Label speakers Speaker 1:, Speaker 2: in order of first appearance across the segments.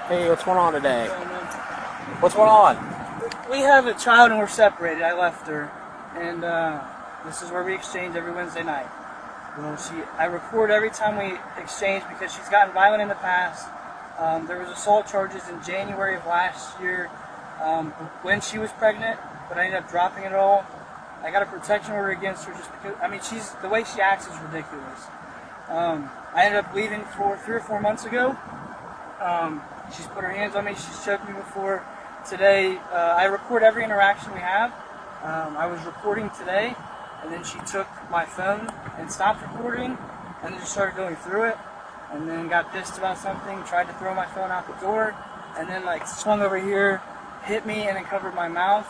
Speaker 1: Hey, what's going on today? What's going on?
Speaker 2: We have a child and we're separated. I left her, and this is where we exchange every Wednesday night. I record every time we exchange because she's gotten violent in the past. There was assault charges in January of last year when she was pregnant, but I ended up dropping it all. I got a protection order against her just because, the way she acts is ridiculous. I ended up leaving for 3 or 4 months ago. She's put her hands on me. She's choked me before. Today, I record every interaction we have. I was recording today, and then she took my phone and stopped recording, and then just started going through it, and then got pissed about something, tried to throw my phone out the door, and then swung over here, hit me, and then covered my mouth.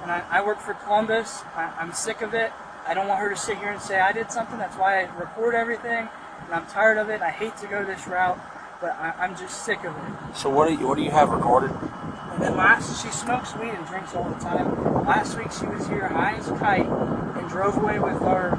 Speaker 2: And I work for Columbus. I'm sick of it. I don't want her to sit here and say I did something. That's why I record everything, and I'm tired of it. I hate to go this route, but I'm just sick of it.
Speaker 1: So what do you have recorded?
Speaker 2: And then she smokes weed and drinks all the time. Last week she was here high as a kite and drove away with our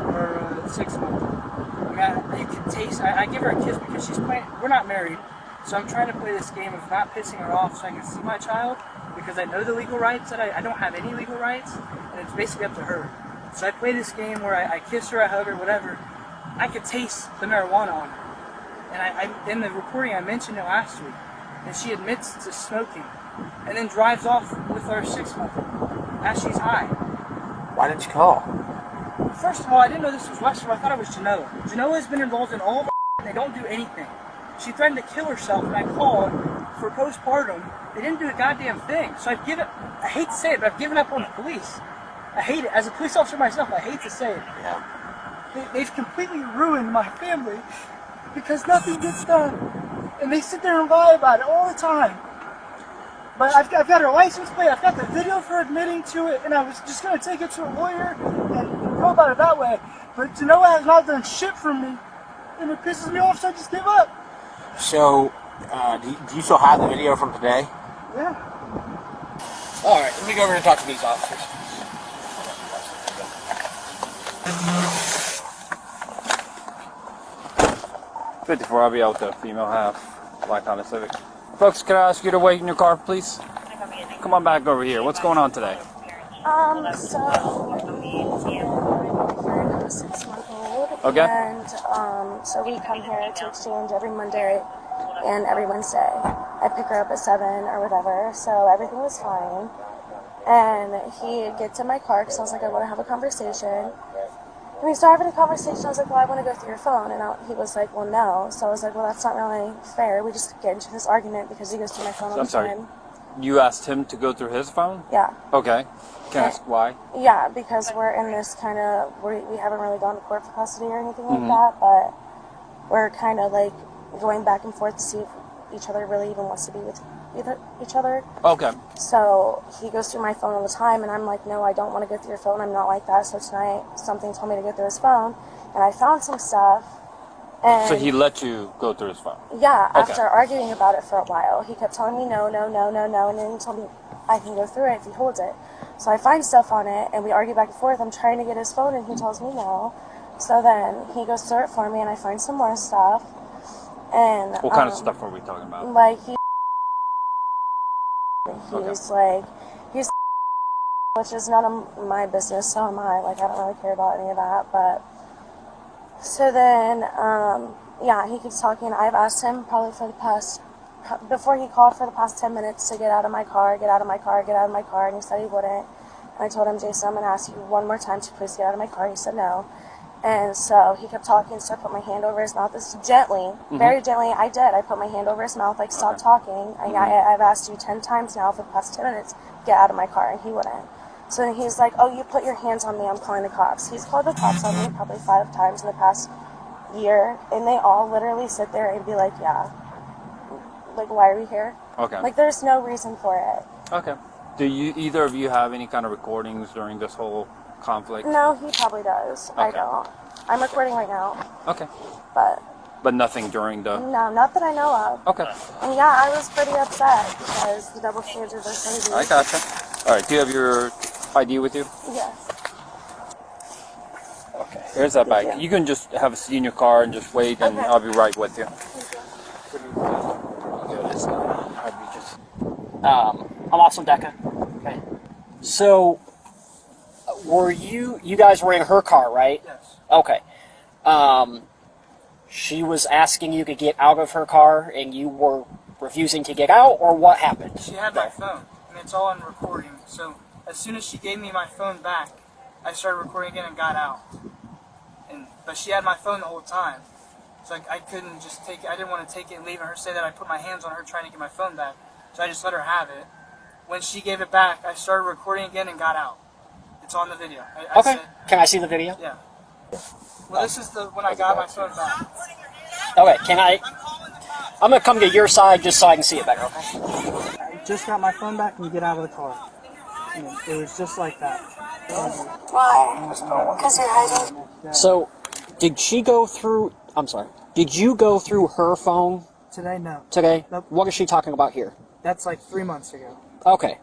Speaker 2: 6-month-old. You can taste. I give her a kiss because she's playing. We're not married, so I'm trying to play this game of not pissing her off so I can see my child, because I know the legal rights that I don't have any legal rights, and it's basically up to her. So I play this game where I kiss her, I hug her, whatever. I could taste the marijuana on her. And I in the recording I mentioned it last week, and she admits to smoking, and then drives off with our 6-month-old as she's high.
Speaker 1: Why didn't you call?
Speaker 2: First of all, I didn't know this was Western. I thought it was Genoa. Genoa has been involved in all of and they don't do anything. She threatened to kill herself, and I called for postpartum. They didn't do a goddamn thing. So I hate to say it, but I've given up on the police. I hate it. As a police officer myself, I hate to say it.
Speaker 1: Yeah.
Speaker 2: They've completely ruined my family because nothing gets done. And they sit there and lie about it all the time. But I've got her license plate, I've got the video of her admitting to it, and I was just going to take it to a lawyer and go about it that way. But Genoa has not done shit for me, and it pisses me off, so I just give up.
Speaker 1: So, do you still have the video from today?
Speaker 2: Yeah.
Speaker 1: Alright, let me go over and talk to these officers.
Speaker 3: 54, I'll be out with the female half, Black Honda Civic. Folks, can I ask you to wait in your car, please? Come on back over here. What's going on today?
Speaker 4: So me and have a 6-month-old.
Speaker 3: Okay.
Speaker 4: And so we come here to exchange every Monday and every Wednesday. I pick her up at 7 or whatever, so everything was fine. And he gets in my car because I was like, I want to have a conversation. And we started having a conversation. I was like, well, I want to go through your phone. And he was like, well, no. So I was like, well, that's not really fair. We just get into this argument because he goes through my phone all the time.
Speaker 3: You asked him to go through his phone?
Speaker 4: Yeah.
Speaker 3: Okay. Can I ask why?
Speaker 4: Yeah, because we're in this kind of, we haven't really gone to court for custody or anything like that, but we're kind of like going back and forth to see if each other really even wants to be with each other.
Speaker 3: Okay.
Speaker 4: So he goes through my phone all the time, and I'm like, no, I don't want to go through your phone. I'm not like that. So tonight, something told me to go through his phone, and I found some stuff. And
Speaker 3: So he let you go through his phone?
Speaker 4: yeah,
Speaker 3: Okay.
Speaker 4: after arguing about it for a while, he kept telling me no, and then he told me I can go through it if he holds it. So I find stuff on it, and we argue back and forth. I'm trying to get his phone, and he tells me no. So then he goes through it for me, and I find some more stuff. And
Speaker 3: What kind of stuff are we talking about?
Speaker 4: like he's which is none of my business, so am I. Like, I don't really care about any of that, but so then he keeps talking. I've asked him probably before he called for the past 10 minutes to get out of my car, and he said he wouldn't. And I told him, Jason, I'm going to ask you one more time to please get out of my car. He said no. And so he kept talking, so I put my hand over his mouth. This is gently, very gently. I did. I put my hand over his mouth, like, stop talking. I've asked you 10 times now for the past 10 minutes, get out of my car, and he wouldn't. So then he's like, oh, you put your hands on me, I'm calling the cops. He's called the cops on me probably 5 times in the past year, and they all literally sit there and be like, yeah. Like, why are we here?
Speaker 3: Okay.
Speaker 4: Like, there's no reason for it.
Speaker 3: Okay. Do either of you have any kind of recordings during this whole conflict?
Speaker 4: No, he probably does. I
Speaker 3: Okay.
Speaker 4: don't. I'm recording right now,
Speaker 3: Okay.
Speaker 4: but
Speaker 3: But nothing during the...
Speaker 4: no, not that I know of.
Speaker 3: Okay.
Speaker 4: And yeah, I was pretty upset because the double standards are crazy.
Speaker 3: I gotcha. All right. Do you have your ID with you?
Speaker 4: Yes.
Speaker 3: Okay. Here's that bag. You can just have a seat in your car and just wait, and
Speaker 4: Okay.
Speaker 3: I'll be right with you.
Speaker 1: Go this way. I'd be
Speaker 5: I'm Austin Deca. Okay. So, were you guys were in her car, right?
Speaker 2: Yes.
Speaker 5: Okay. She was asking you to get out of her car, and you were refusing to get out, or what happened?
Speaker 2: She had my phone, and it's all on recording. So as soon as she gave me my phone back, I started recording again and got out. But she had my phone the whole time. So I couldn't just take it. I didn't want to take it and leave, and her say that I put my hands on her trying to get my phone back. So I just let her have it. When she gave it back, I started recording again and got out. It's on the video. I
Speaker 5: Okay.
Speaker 2: said,
Speaker 5: Can I see the video?
Speaker 2: yeah. Well, this is when I got my phone back.
Speaker 5: Okay. I'm gonna come to your side just so I can see it better. Okay.
Speaker 2: I just got my phone back and get out of the car. And it was just like that.
Speaker 4: Why? Because you're hiding.
Speaker 5: So, did she go through? I'm sorry. Did you go through her phone
Speaker 2: Today, no.
Speaker 5: today?
Speaker 2: Nope.
Speaker 5: What is she talking about here?
Speaker 2: That's like 3 months ago.
Speaker 5: Okay.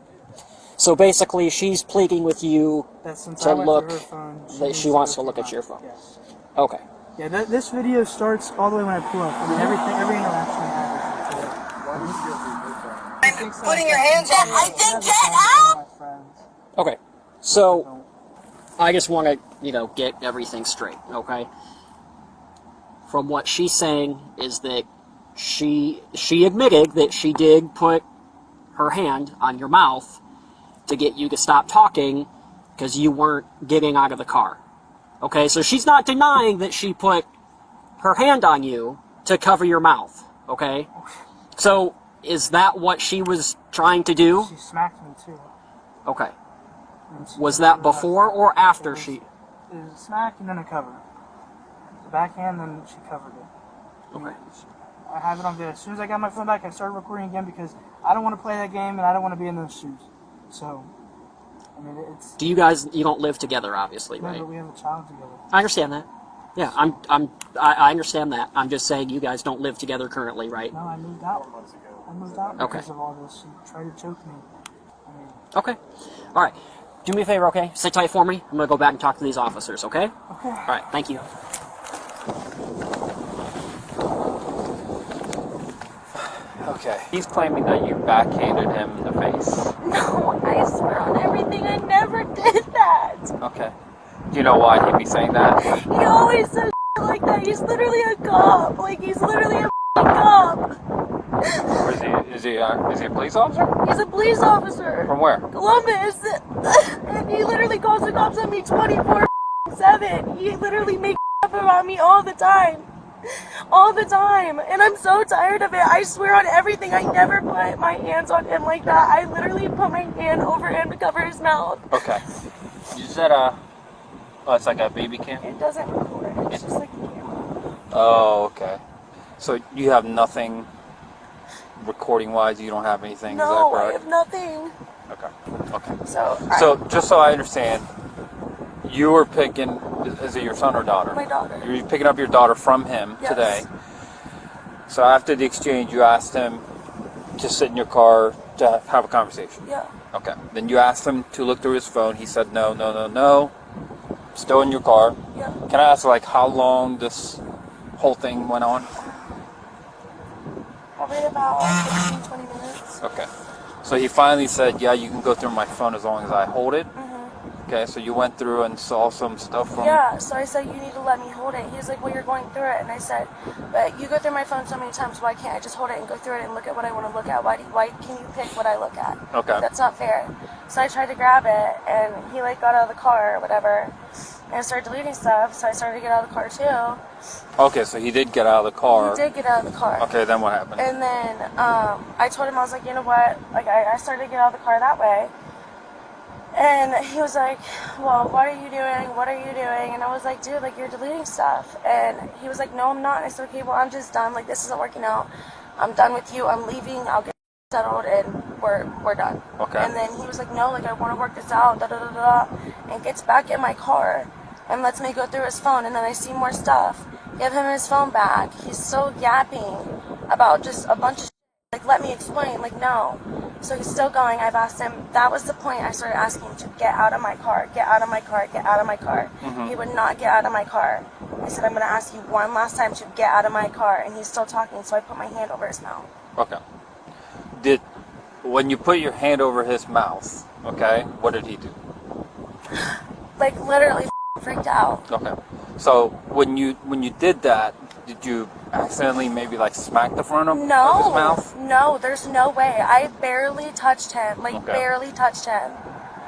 Speaker 5: So basically, she's pleading with you
Speaker 2: That since
Speaker 5: to
Speaker 2: I went
Speaker 5: look
Speaker 2: through her phone,
Speaker 5: that
Speaker 2: needs
Speaker 5: she wants to
Speaker 2: go
Speaker 5: look
Speaker 2: through
Speaker 5: at your
Speaker 2: mine.
Speaker 5: phone.
Speaker 2: Yes.
Speaker 5: Okay.
Speaker 2: Yeah, this video starts all the way when I pull up. I mean, every interaction I have with her.
Speaker 6: Putting your hands on me. I think get out!
Speaker 2: My friends.
Speaker 5: Okay. So, I just want to, get everything straight, okay? From what she's saying is that she admitted that she did put her hand on your mouth to get you to stop talking because you weren't getting out of the car. Okay, so she's not denying that she put her hand on you to cover your mouth, okay? So, is that what she was trying to do?
Speaker 2: She smacked me too.
Speaker 5: Okay.
Speaker 2: And she
Speaker 5: Was
Speaker 2: covered
Speaker 5: that
Speaker 2: it
Speaker 5: before
Speaker 2: up.
Speaker 5: or after
Speaker 2: It was-
Speaker 5: she...
Speaker 2: It was a smack and then a cover. The backhand, then she covered it.
Speaker 5: Okay.
Speaker 2: I have it on video. As soon as I got my phone back, I started recording again because I don't want to play that game and I don't want to be in those shoes. So, I mean, it's...
Speaker 5: You don't live together, obviously,
Speaker 2: No,
Speaker 5: right?
Speaker 2: but we have a child together.
Speaker 5: I understand that. Yeah, I understand that. I'm just saying you guys don't live together currently, right?
Speaker 2: No, I moved out. I moved out
Speaker 5: Okay.
Speaker 2: because of all this. She tried to choke me. I mean,
Speaker 5: Okay. All right. Do me a favor, okay? Sit tight for me. I'm going to go back and talk to these officers, okay?
Speaker 2: okay.
Speaker 5: All right. Thank you.
Speaker 3: Okay. He's claiming that you backhanded him in the face.
Speaker 4: No, I swear on everything, I never did that.
Speaker 3: Okay. Do you know why he'd be saying that?
Speaker 4: He always says like that. He's literally a cop. Like, he's literally a cop.
Speaker 3: Or is he a police officer?
Speaker 4: He's a police officer.
Speaker 3: From where?
Speaker 4: Columbus. And he literally calls the cops on me 24/7. He literally makes up about me all the time. All the time. And I'm so tired of it. I swear on everything, I never put my hands on him like that. I literally put my hand over him to cover his mouth.
Speaker 3: Okay. You said, it's like a baby cam?
Speaker 4: It doesn't record. It's just like a camera.
Speaker 3: Oh, okay. So you have nothing recording-wise? You don't have anything?
Speaker 4: No,
Speaker 3: is
Speaker 4: I
Speaker 3: that
Speaker 4: have
Speaker 3: correct?
Speaker 4: nothing.
Speaker 3: Okay.
Speaker 4: So,
Speaker 3: So, just so I understand, you were picking, is it your son or daughter?
Speaker 4: My daughter.
Speaker 3: You're picking up your daughter from him
Speaker 4: Yes.
Speaker 3: today. So after the exchange, you asked him to sit in your car to have a conversation.
Speaker 4: Yeah.
Speaker 3: Okay. Then you asked him to look through his phone. He said no, no, no, no. Still in your car.
Speaker 4: Yeah.
Speaker 3: Can I ask, like, how long this whole thing went on?
Speaker 4: Probably about 15, 20 minutes.
Speaker 3: Okay. So he finally said, yeah, you can go through my phone as long as I hold it.
Speaker 4: Mm-hmm.
Speaker 3: Okay, so you went through and saw some stuff from...
Speaker 4: Yeah, so I said, you need to let me hold it. He was like, well, you're going through it. And I said, but you go through my phone so many times, why can't I just hold it and go through it and look at what I want to look at? Why can you pick what I look at?
Speaker 3: Okay.
Speaker 4: That's not fair. So I tried to grab it, and he, got out of the car or whatever, and started deleting stuff, so I started to get out of the car, too.
Speaker 3: Okay, so he did get out of the car.
Speaker 4: He did get out of the car.
Speaker 3: Okay, then what happened?
Speaker 4: And then I told him, I was like, you know what? I started to get out of the car that way. And he was like, well, what are you doing? What are you doing? And I was like, dude, you're deleting stuff. And he was like, no, I'm not. And I said, okay, well, I'm just done. This isn't working out. I'm done with you. I'm leaving. I'll get settled, and we're done.
Speaker 3: Okay.
Speaker 4: And then he was like, no, I want to work this out, da-da-da-da. And gets back in my car and lets me go through his phone. And then I see more stuff. Give him his phone back. He's still yapping about just a bunch of shit. Let me explain. No. So he's still going. I've asked him. That was the point. I started asking him to get out of my car, get out of my car, get out of my car.
Speaker 3: Mm-hmm.
Speaker 4: He would not get out of my car. I said, I'm going to ask you one last time to get out of my car. And he's still talking, so I put my hand over his mouth.
Speaker 3: Okay. when you put your hand over his mouth, okay, what did he do?
Speaker 4: Like literally freaked out.
Speaker 3: Okay. So when you did that, did you accidentally maybe like smack the front of his mouth?
Speaker 4: No, there's no way. I barely touched him, like
Speaker 3: Okay.
Speaker 4: barely touched him.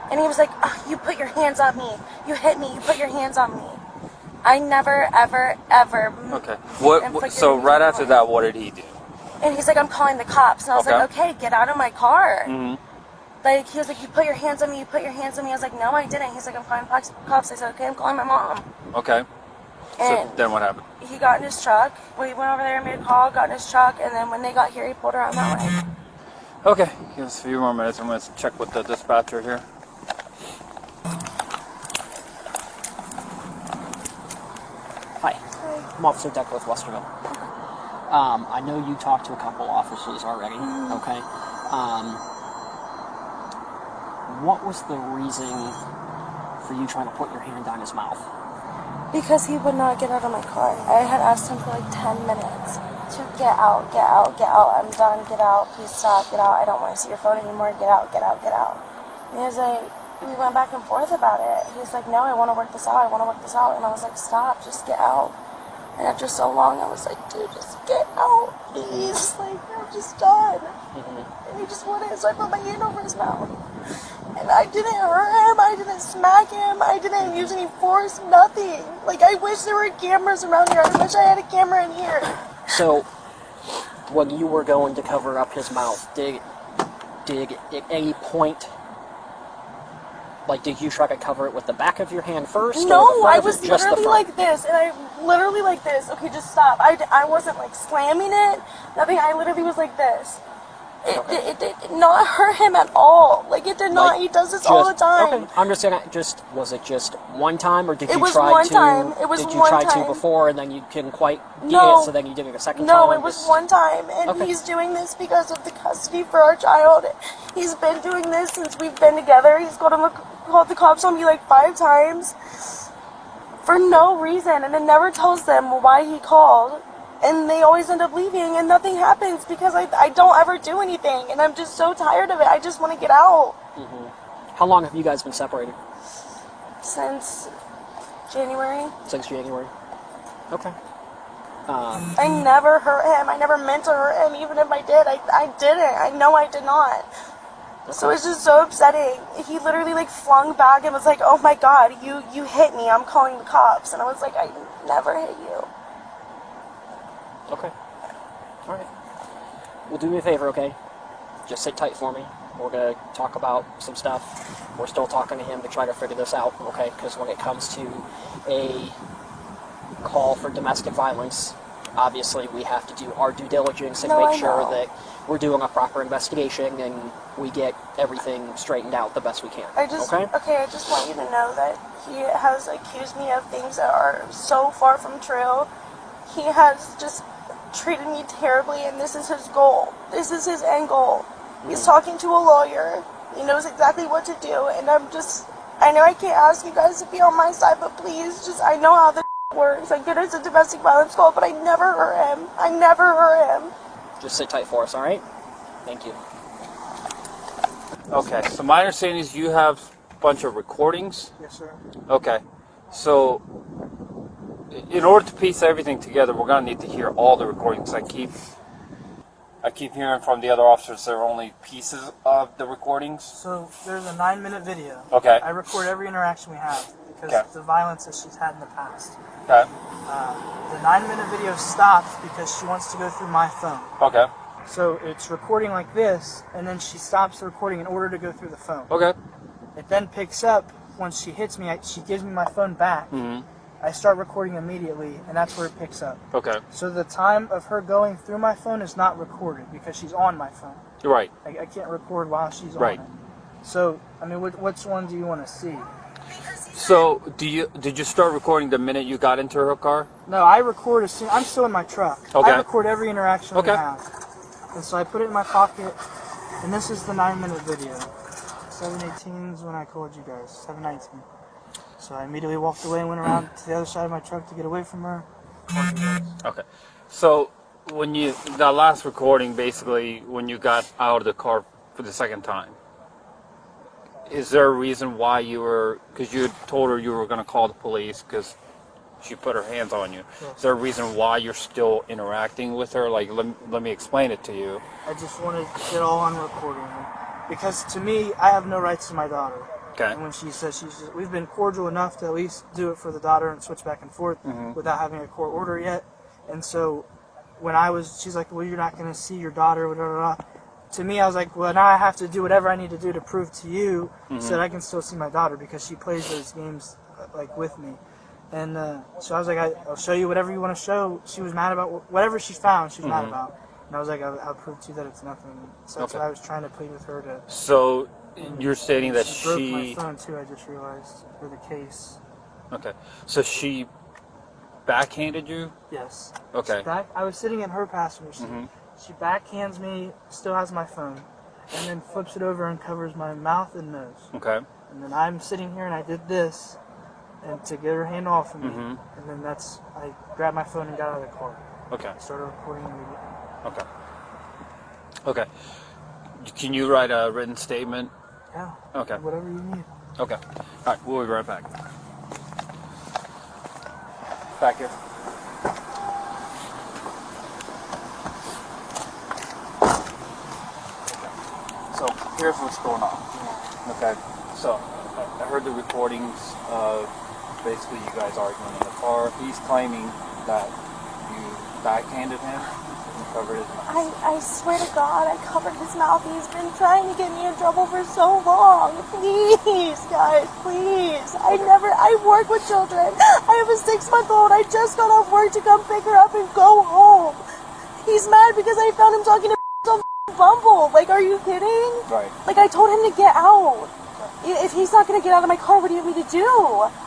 Speaker 4: And he was like, "Ugh, you put your hands on me. You hit me. You put your hands on me." I never, ever, ever.
Speaker 3: Okay.
Speaker 4: inflicted
Speaker 3: So
Speaker 4: any
Speaker 3: right
Speaker 4: harm.
Speaker 3: after that, what did he do?
Speaker 4: And he's like, "I'm calling the cops." And I was
Speaker 3: Okay.
Speaker 4: like, "Okay, get out of my car."
Speaker 3: Mm-hmm.
Speaker 4: Like, he was like, "You put your hands on me. You put your hands on me." I was like, "No, I didn't." He's like, "I'm calling cops." I said, "Okay, I'm calling my mom."
Speaker 3: Okay. So
Speaker 4: And
Speaker 3: then what happened?
Speaker 4: he got in his truck. We went over there and made a call, got in his truck, and then when they got here, he pulled around that way.
Speaker 3: Okay. Give us a few more minutes. I'm going to check with the dispatcher here.
Speaker 5: Hi, I'm Officer Decker with Westerville. I know you talked to a couple officers already, okay? What was the reason for you trying to put your hand down his mouth?
Speaker 4: Because he would not get out of my car. I had asked him for like 10 minutes to get out, get out, get out. I'm done, get out, please stop, get out. I don't want to see your phone anymore, get out, get out, get out. And he was like, we went back and forth about it. He was like, no, I want to work this out, I want to work this out. And I was like, stop, just get out. And after so long, I was like, dude, just get out, please. Like, I'm just done. And he just wouldn't, so I put my hand over his mouth. And I didn't hurt him, I didn't smack him, I didn't use any force, nothing. Like, I wish there were cameras around here. I wish I had a camera in here.
Speaker 5: So, when you were going to cover up his mouth, did at any point, like, did you try to cover it with the back of your hand first? or the
Speaker 4: No,
Speaker 5: front
Speaker 4: I
Speaker 5: of it?
Speaker 4: was
Speaker 5: Just the
Speaker 4: literally
Speaker 5: front?
Speaker 4: like this, and I literally like this. Okay, just stop. I wasn't like slamming it, nothing. I literally was like this. It did not hurt him at all. Like, it did not.
Speaker 5: Like,
Speaker 4: He does this all the time.
Speaker 5: Okay, understand that. Was it just one time, or did
Speaker 4: It
Speaker 5: you
Speaker 4: was
Speaker 5: try
Speaker 4: one
Speaker 5: to?
Speaker 4: time. It was
Speaker 5: did you
Speaker 4: one
Speaker 5: try
Speaker 4: time.
Speaker 5: to before, and then you couldn't quite get
Speaker 4: No.
Speaker 5: it, so then you did it a second
Speaker 4: No,
Speaker 5: time?
Speaker 4: it was one time, and
Speaker 5: Okay.
Speaker 4: he's doing this because of the custody for our child. He's been doing this since we've been together. He's called the cops on me like 5 times for no reason, and then never tells them why he called. And they always end up leaving, and nothing happens because I don't ever do anything, and I'm just so tired of it. I just want to get out.
Speaker 5: How long have you guys been separated?
Speaker 4: Since January.
Speaker 5: Since January. Okay.
Speaker 4: I never hurt him. I never meant to hurt him. Even if I did, I didn't. I know I did not. So it's just so upsetting. He literally like flung back and was like, "Oh my God, you hit me. I'm calling the cops." And I was like, "I never hit you."
Speaker 5: Okay. All right. Well, do me a favor, okay? Just sit tight for me. We're going to talk about some stuff. We're still talking to him to try to figure this out, okay? Because when it comes to a call for domestic violence, obviously we have to do our due diligence and
Speaker 4: No, I
Speaker 5: make sure
Speaker 4: know.
Speaker 5: that we're doing a proper investigation and we get everything straightened out the best we can.
Speaker 4: I just
Speaker 5: okay?
Speaker 4: I just want you to know that he has accused me of things that are so far from true. He has just treated me terribly, and this is his goal. This is his end goal. He's talking to a lawyer. He knows exactly what to do, and I know I can't ask you guys to be on my side, but please, I know how this works. I get it's a domestic violence call, but I never hurt him. I never hurt him.
Speaker 5: Just sit tight for us, all right? Thank you.
Speaker 3: Okay. So my understanding is you have a bunch of recordings.
Speaker 2: Yes, sir.
Speaker 3: Okay. So in order to piece everything together, we're gonna need to hear all the recordings. I keep hearing from the other officers there are only pieces of the recordings.
Speaker 2: So there's a 9-minute video.
Speaker 3: Okay.
Speaker 2: I record every interaction we have because
Speaker 3: Okay.
Speaker 2: of the violence that she's had in the past.
Speaker 3: Okay.
Speaker 2: The 9-minute video stops because she wants to go through my phone.
Speaker 3: Okay.
Speaker 2: So it's recording like this, and then she stops the recording in order to go through the phone.
Speaker 3: Okay.
Speaker 2: It then picks up once she hits me. She gives me my phone back.
Speaker 3: Mm-hmm.
Speaker 2: I start recording immediately, and that's where it picks up.
Speaker 3: Okay.
Speaker 2: So the time of her going through my phone is not recorded because she's on my phone.
Speaker 3: Right.
Speaker 2: I can't record while she's
Speaker 3: Right.
Speaker 2: on it. So, I mean, which one do you want to see?
Speaker 3: So did you start recording the minute you got into her car?
Speaker 2: No, I record as soon. I'm still in my truck.
Speaker 3: Okay.
Speaker 2: I record every interaction
Speaker 3: Okay.
Speaker 2: we have. And so I put it in my pocket, and this is the 9-minute video. 7:18 is when I called you guys. 7:19. So I immediately walked away and went around to the other side of my truck to get away from her.
Speaker 3: Okay. So when that last recording, basically, when you got out of the car for the second time. Is there a reason why you were, because you had told her you were going to call the police because she put her hands on you.
Speaker 2: Yes.
Speaker 3: Is there a reason why you're still interacting with her? Like, let me explain it to you.
Speaker 2: I just wanted to get all on recording. Because to me, I have no rights to my daughter.
Speaker 3: Okay.
Speaker 2: And when she says we've been cordial enough to at least do it for the daughter and switch back and forth without having a court order yet. And so when she's like, well, you're not going to see your daughter, blah, blah, blah. To me, I was like, well, now I have to do whatever I need to do to prove to you so that I can still see my daughter because she plays those games like with me. And so I was like, I'll show you whatever you want to show. She was mad about whatever she found. She was mad about. And I was like, I'll prove to you that it's nothing. So that's what I was trying to plead with her to.
Speaker 3: So you're stating that
Speaker 2: she broke my phone too. I just realized for the case.
Speaker 3: Okay. So she backhanded you?
Speaker 2: Yes.
Speaker 3: Okay.
Speaker 2: I was sitting in her passenger seat. She backhands me, still has my phone, and then flips it over and covers my mouth and nose.
Speaker 3: Okay.
Speaker 2: And then I'm sitting here and I did this, and to get her hand off of me, and then I grabbed my phone and got out of the car.
Speaker 3: Okay.
Speaker 2: I started recording immediately.
Speaker 3: Okay. Okay. Can you write a written statement?
Speaker 2: Yeah.
Speaker 3: Okay.
Speaker 2: Whatever you need.
Speaker 3: Okay. All right. We'll be right back. Back here. So here's what's going on. Okay. So I heard the recordings of basically you guys arguing in the car. He's claiming that you backhanded him and covered his mouth.
Speaker 4: I swear to God, I covered his mouth. He's been trying to get me in trouble for so long. Please, guys, please. I work with children. I have a 6-month-old. I just got off work to come pick her up and go home. He's mad because I found him talking to on Bumble. Like, are you kidding?
Speaker 3: Right.
Speaker 4: Like, I told him to get out. If he's not going to get out of my car, what do you want me to do?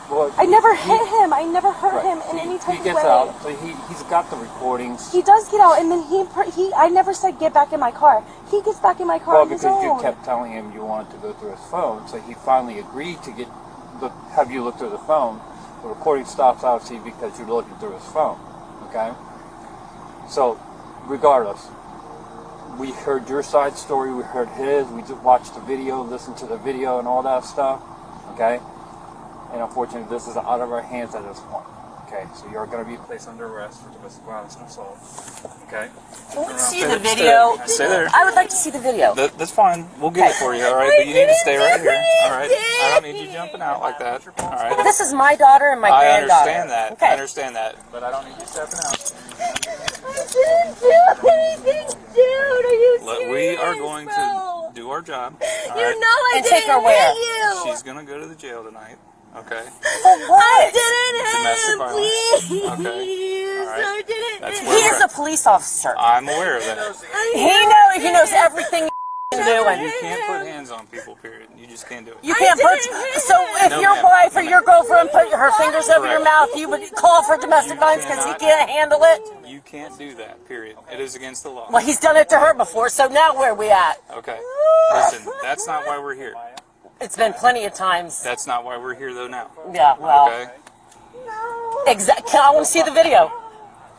Speaker 3: Well,
Speaker 4: I never hit him. I never hurt him in
Speaker 3: So
Speaker 4: any type
Speaker 3: he
Speaker 4: of
Speaker 3: gets
Speaker 4: way.
Speaker 3: out. So he's got the recordings.
Speaker 4: He does get out, and then I never said get back in my car. He gets back in my car
Speaker 3: Well,
Speaker 4: on his
Speaker 3: because you
Speaker 4: own.
Speaker 3: kept telling him you wanted to go through his phone, so he finally agreed to have you look through the phone. The recording stops obviously because you're looking through his phone. Okay. So, regardless, we heard your side story. We heard his. We just watched the video, listened to the video, and all that stuff. Okay. And unfortunately, this is out of our hands at this point. Okay, so you're going to be placed under arrest for domestic violence and assault. Okay?
Speaker 6: See the video.
Speaker 7: Stay there.
Speaker 6: I would like to see the video.
Speaker 7: That's fine. We'll get it for you, all right? But you need to stay right here, all right? I don't need you jumping out like that, all right?
Speaker 6: This is my daughter and my
Speaker 7: I
Speaker 6: granddaughter.
Speaker 7: understand that.
Speaker 6: Okay.
Speaker 7: I understand that. But I don't need you stepping out.
Speaker 4: I didn't do anything, dude. Are you serious,
Speaker 7: We are going
Speaker 4: bro?
Speaker 7: to do our job, all
Speaker 4: You
Speaker 7: right?
Speaker 4: know I
Speaker 6: And
Speaker 4: didn't
Speaker 6: take her where?
Speaker 4: hit you.
Speaker 7: She's going to go to the jail tonight, okay?
Speaker 4: I didn't hit
Speaker 7: Domestic
Speaker 4: him,
Speaker 7: violence.
Speaker 4: please.
Speaker 7: Okay. All right.
Speaker 4: I didn't
Speaker 7: That's
Speaker 4: hit
Speaker 7: where
Speaker 6: He is a police officer.
Speaker 7: I'm aware of that.
Speaker 6: He knows everything you're doing.
Speaker 7: You can't put hands on people, period. You just can't do it.
Speaker 6: You can't put. So if
Speaker 7: No,
Speaker 6: your
Speaker 7: ma'am.
Speaker 6: wife or your girlfriend put her fingers over your
Speaker 7: Correct.
Speaker 6: mouth, you would call for domestic
Speaker 7: You
Speaker 6: violence because he
Speaker 7: cannot.
Speaker 6: can't handle it.
Speaker 7: You can't do that, period. It is against the law.
Speaker 6: Well, he's done it to her before, so now where are we at?
Speaker 7: Okay. Listen, that's not why we're here.
Speaker 6: It's been plenty of times.
Speaker 7: That's not why we're here, though, now.
Speaker 6: Yeah, well,
Speaker 7: Okay?
Speaker 6: exactly. I want to see the video.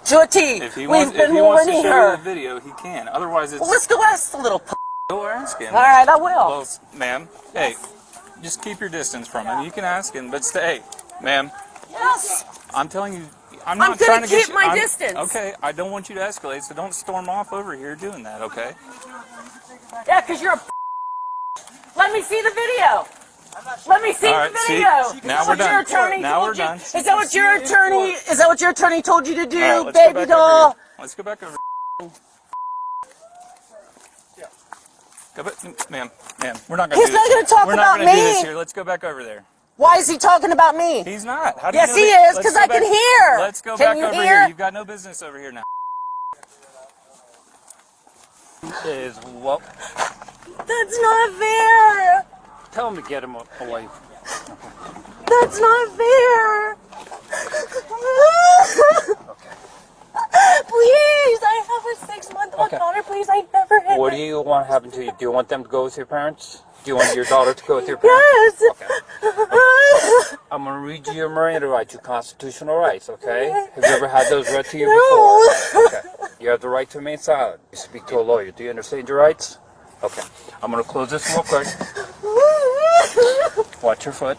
Speaker 6: To a T.
Speaker 7: If he
Speaker 6: We've
Speaker 7: wants,
Speaker 6: been
Speaker 7: if he wants to
Speaker 6: warning
Speaker 7: show
Speaker 6: her.
Speaker 7: you the video, he can. Otherwise, it's...
Speaker 6: Well, let's go ask the little.
Speaker 7: Go ask him.
Speaker 6: All right, I will.
Speaker 7: Well, ma'am, hey, just keep your distance from him. You can ask him, but stay. Ma'am,
Speaker 6: Yes.
Speaker 7: I'm telling you, I'm
Speaker 6: I'm
Speaker 7: not
Speaker 6: gonna
Speaker 7: trying to get
Speaker 6: keep
Speaker 7: you...
Speaker 6: my
Speaker 7: I'm-
Speaker 6: distance.
Speaker 7: Okay, I don't want you to escalate, so don't storm off over here doing that, okay?
Speaker 6: Yeah, because you're a. Let me see the video. Let me see
Speaker 7: All right,
Speaker 6: the
Speaker 7: see?
Speaker 6: video.
Speaker 7: Now
Speaker 6: Is
Speaker 7: we're
Speaker 6: that what
Speaker 7: done.
Speaker 6: your attorney
Speaker 7: Now
Speaker 6: told
Speaker 7: we're
Speaker 6: you?
Speaker 7: done.
Speaker 6: Is that what your attorney? Is that what your attorney told you to do,
Speaker 7: All right, let's go
Speaker 6: baby
Speaker 7: back
Speaker 6: doll?
Speaker 7: over here. Let's go back over Go back, ma'am, we're not going to
Speaker 6: He's
Speaker 7: do
Speaker 6: not
Speaker 7: this.
Speaker 6: gonna talk
Speaker 7: We're
Speaker 6: about
Speaker 7: not gonna do
Speaker 6: me.
Speaker 7: this here. Let's go back over there.
Speaker 6: Why is he talking about me?
Speaker 7: He's not. How do you
Speaker 6: Yes,
Speaker 7: know
Speaker 6: he
Speaker 7: that?
Speaker 6: is,
Speaker 7: Let's
Speaker 6: 'cause
Speaker 7: go
Speaker 6: I can
Speaker 7: back-
Speaker 6: hear.
Speaker 7: Let's go
Speaker 6: Can
Speaker 7: back
Speaker 6: you
Speaker 7: over
Speaker 6: hear?
Speaker 7: here. You've got no business over here now.
Speaker 3: Is what?
Speaker 4: That's not fair.
Speaker 3: Tell him to get him away.
Speaker 4: That's not fair. Please, I have a 6-month-old
Speaker 3: Okay.
Speaker 4: daughter. Please, I never hit
Speaker 3: What
Speaker 4: her.
Speaker 3: do you want to happen to you? Do you want them to go with your parents? Do you want your daughter to go with your parents?
Speaker 4: Yes.
Speaker 3: I'm going to read you your Miranda rights, your constitutional rights, okay? Have you ever had those read to you before? Okay. You have the right to remain silent. You speak to a lawyer. Do you understand your rights? Okay. I'm gonna close this real quick. Watch your foot.